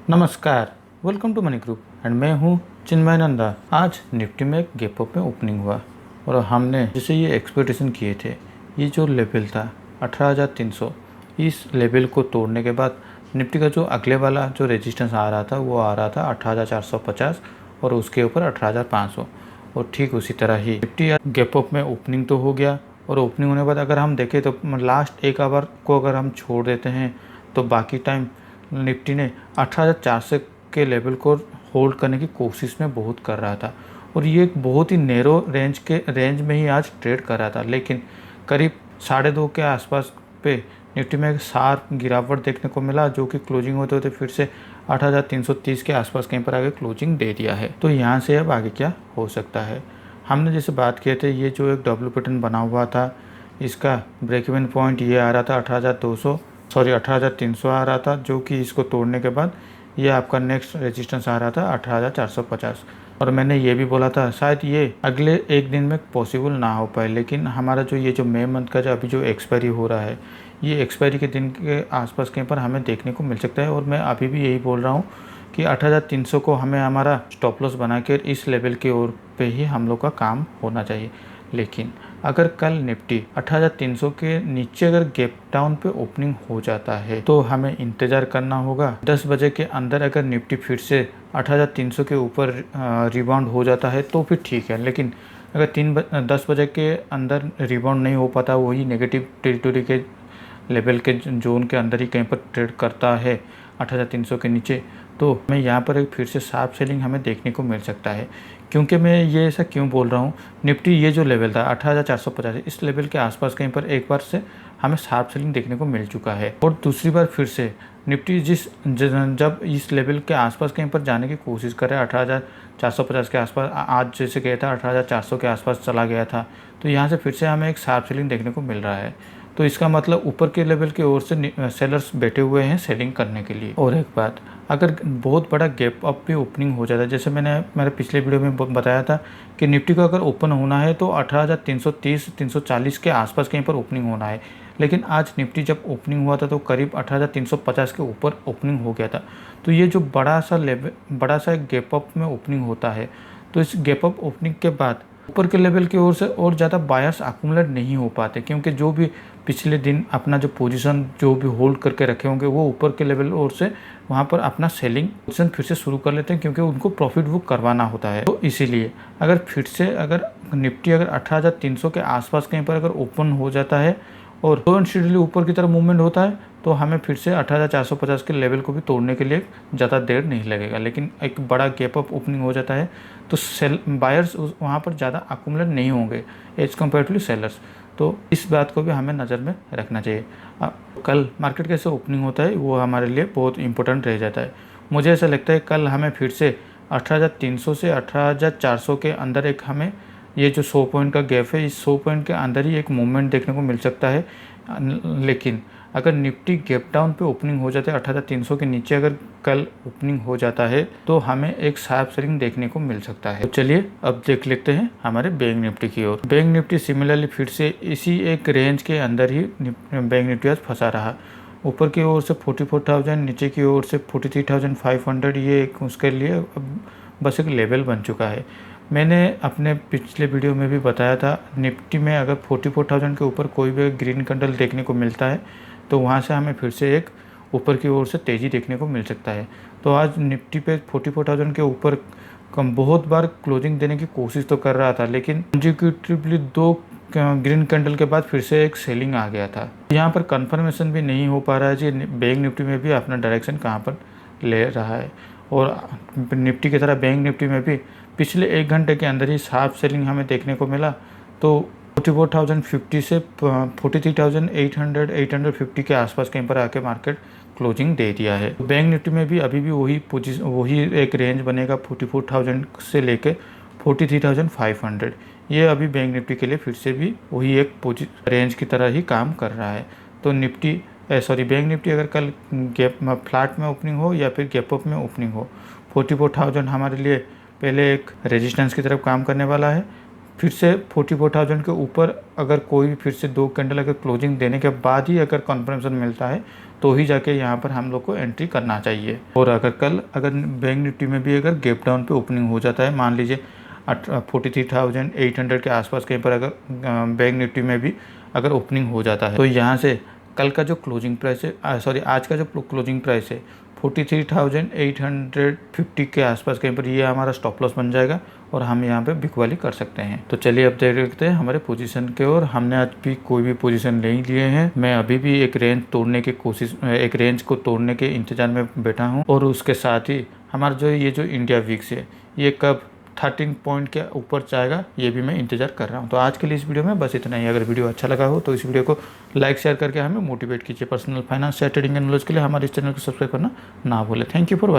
नमस्कार, welcome to money group and मैं हूं चिन्मय नंदा। आज निफ्टी में एक गैप अप में ओपनिंग हुआ और हमने जैसे ये एक्सपेक्टेशन किए थे, ये जो लेवल था 18,300, इस लेवल को तोड़ने के बाद निफ्टी का जो अगले वाला जो रेजिस्टेंस आ रहा था वो आ रहा था 18,450 और उसके ऊपर 18,500 और ठीक उसी तरह ही निफ्टी गैप अप में ओपनिंग तो हो गया। और ओपनिंग होने के बाद अगर हम देखें तो लास्ट एक आवर को अगर हम छोड़ देते हैं तो बाकी टाइम निफ्टी ने 18,400 के लेवल को होल्ड करने की कोशिश में बहुत कर रहा था और ये एक बहुत ही नैरो रेंज में ही आज ट्रेड कर रहा था। लेकिन करीब 2:30 के आसपास पे निफ्टी में एक शार्प गिरावट देखने को मिला, जो कि क्लोजिंग होते होते फिर से 8,330 के आसपास कहीं पर आगे क्लोजिंग दे दिया है। तो यहाँ से अब आगे क्या हो सकता है, हमने जैसे बात किए थे, ये जो एक डब्ल्यू पैटर्न बना हुआ था, इसका ब्रेक इवन पॉइंट ये आ रहा था 18,300 आ रहा था, जो कि इसको तोड़ने के बाद ये आपका नेक्स्ट रेजिस्टेंस आ रहा था 18,450। और मैंने ये भी बोला था शायद ये अगले एक दिन में पॉसिबल ना हो पाए, लेकिन हमारा जो ये जो मई मंथ का जो अभी जो एक्सपायरी हो रहा है, ये एक्सपायरी के दिन के आसपास कहीं पर हमें देखने को मिल सकता है। और मैं अभी भी यही बोल रहा हूँ कि 18,300 को हमें हमारा स्टॉप लॉस बना कर इस लेवल की ओर पे ही हम लोग का काम होना चाहिए। लेकिन अगर कल निफ्टी 18,300 के नीचे अगर गैप डाउन पे ओपनिंग हो जाता है तो हमें इंतज़ार करना होगा 10 बजे के अंदर। अगर निफ्टी फिर से 18,300 के ऊपर रिबाउंड हो जाता है तो फिर ठीक है, लेकिन अगर 10 बजे के अंदर रिबाउंड नहीं हो पाता, वही नेगेटिव टेरिटोरी के लेवल के जोन के अंदर ही कहीं पर ट्रेड करता है 18,300 के नीचे, तो हमें यहाँ पर एक फिर से शार्प सेलिंग हमें देखने को मिल सकता है। क्योंकि मैं ये ऐसा क्यों बोल रहा हूँ, निफ्टी ये जो लेवल था 18,450, इस लेवल के आसपास कहीं पर एक बार से हमें शार्प सेलिंग देखने को मिल चुका है। और दूसरी बार फिर से निफ्टी जब इस लेवल के आसपास कहीं पर जाने की कोशिश कर रहा है 18,450 के आसपास, आज जैसे गया था 18,400 के आसपास चला गया था, तो यहाँ से फिर से हमें एक शार्प सेलिंग देखने को मिल रहा है। तो इसका मतलब ऊपर के लेवल की ओर से सेलर्स बैठे हुए हैं सेलिंग करने के लिए। और एक बात, अगर बहुत बड़ा गैप अप भी ओपनिंग हो जाता है, जैसे मैंने मेरे पिछले वीडियो में बताया था कि निफ्टी को अगर ओपन होना है तो 18,330 340 के आसपास कहीं पर ओपनिंग होना है, लेकिन आज निफ्टी जब ओपनिंग हुआ था तो करीब 18,350 के ऊपर ओपनिंग हो गया था। तो ये जो बड़ा सा गैप अप में ओपनिंग होता है, तो इस गैप अप ओपनिंग के बाद ऊपर के लेवल की ओर से और ज़्यादा बायर्स अक्यूमुलेट नहीं हो पाते, क्योंकि जो भी पिछले दिन अपना जो पोजीशन जो भी होल्ड करके रखे होंगे वो ऊपर के लेवल और से वहाँ पर अपना सेलिंग पोजीशन फिर से शुरू कर लेते हैं, क्योंकि उनको प्रॉफिट बुक करवाना होता है। तो इसीलिए अगर फिर से अगर निफ्टी अगर 18,300 के आसपास कहीं पर अगर ओपन हो जाता है और तो इंस्टेंटली ऊपर की तरफ मूवमेंट होता है, तो हमें फिर से 18,450 के लेवल को भी तोड़ने के लिए ज़्यादा देर नहीं लगेगा। लेकिन एक बड़ा गैप अप ओपनिंग हो जाता है तो बायर्स वहाँ पर ज़्यादा अक्यूमुलेट नहीं होंगे एज कम्पेरेटिवली सेलर्स। तो इस बात को भी हमें नज़र में रखना चाहिए। कल मार्केट कैसे ओपनिंग होता है वो हमारे लिए बहुत इंपॉर्टेंट रह जाता है। मुझे ऐसा लगता है कल हमें फिर से 18,300 से 18,400 के अंदर एक हमें ये जो 100 पॉइंट का गैप है, इस 100 पॉइंट के अंदर ही एक मूवमेंट देखने को मिल सकता है। लेकिन अगर निफ्टी गैप डाउन पे ओपनिंग हो जाता है 18,300 के नीचे अगर कल ओपनिंग हो जाता है तो हमें एक शार्प सेलिंग देखने को मिल सकता है। तो चलिए अब देख लेते हैं हमारे बैंक निफ्टी की ओर। बैंक निफ्टी सिमिलरली फिर से इसी एक रेंज के अंदर ही बैंक निफ्टी आज फंसा रहा। ऊपर की ओर से 44,000, नीचे की ओर से 43,500, ये एक उसके लिए अब बस एक लेवल बन चुका है। मैंने अपने पिछले वीडियो में भी बताया था, निफ्टी में अगर 44,000 के ऊपर कोई भी ग्रीन कैंडल देखने को मिलता है तो वहाँ से हमें फिर से एक ऊपर की ओर से तेज़ी देखने को मिल सकता है। तो आज निफ्टी पे 44,000 के ऊपर कम बहुत बार क्लोजिंग देने की कोशिश तो कर रहा था, लेकिन कंसेक्यूटिवली 2 ग्रीन कैंडल के बाद फिर से एक सेलिंग आ गया था। यहाँ पर कंफर्मेशन भी नहीं हो पा रहा है कि बैंक निफ्टी में भी अपना डायरेक्शन कहाँ पर ले रहा है। और निफ्टी की तरह बैंक निफ्टी में भी पिछले 1 घंटे के अंदर ही शार्प सेलिंग हमें देखने को मिला। तो 44,050 से 43,800 850 के आसपास कहीं पर आके मार्केट क्लोजिंग दे दिया है। बैंक निफ्टी में भी अभी भी वही एक रेंज बनेगा 44,000 से लेके 43,500। ये अभी बैंक निफ्टी के लिए फिर से भी वही एक रेंज की तरह ही काम कर रहा है। तो बैंक निफ्टी अगर कल गैप फ्लैट में ओपनिंग हो या फिर गैप अप में ओपनिंग हो, 44,000 हमारे लिए पहले एक रेजिस्टेंस की तरफ काम करने वाला है। फिर से 44,000 के ऊपर अगर कोई भी फिर से 2 कैंडल अगर क्लोजिंग देने के बाद ही अगर कन्फर्मेशन मिलता है तो ही जाके यहाँ पर हम लोग को एंट्री करना चाहिए। और अगर कल अगर बैंक निफ्टी में भी अगर गैप डाउन पे ओपनिंग हो जाता है, मान लीजिए 43,800 के आसपास कहीं पर अगर बैंक निफ्टी में भी अगर ओपनिंग हो जाता है, तो यहाँ से कल का जो क्लोजिंग प्राइस है, आज का जो क्लोजिंग प्राइस है 43,850 के आसपास कहीं पर, ये हमारा स्टॉप लॉस बन जाएगा और हम यहाँ पे बिकवाली कर सकते हैं। तो चलिए अब देखते हैं हमारे पोजीशन के, और हमने आज भी कोई भी पोजीशन नहीं लिए हैं। मैं अभी भी एक रेंज को तोड़ने के इंतजार में बैठा हूँ, और उसके साथ ही हमारा जो इंडिया वीक्स है ये कब 13 पॉइंट के ऊपर जाएगा ये भी मैं इंतजार कर रहा हूँ। तो आज के लिए इस वीडियो में बस इतना ही। अगर वीडियो अच्छा लगा हो तो इस वीडियो को लाइक शेयर करके हमें मोटिवेट कीजिए। Personal finance, trading and knowledge के लिए हमारे इस चैनल को सब्सक्राइब करना ना भूलें। Thank you for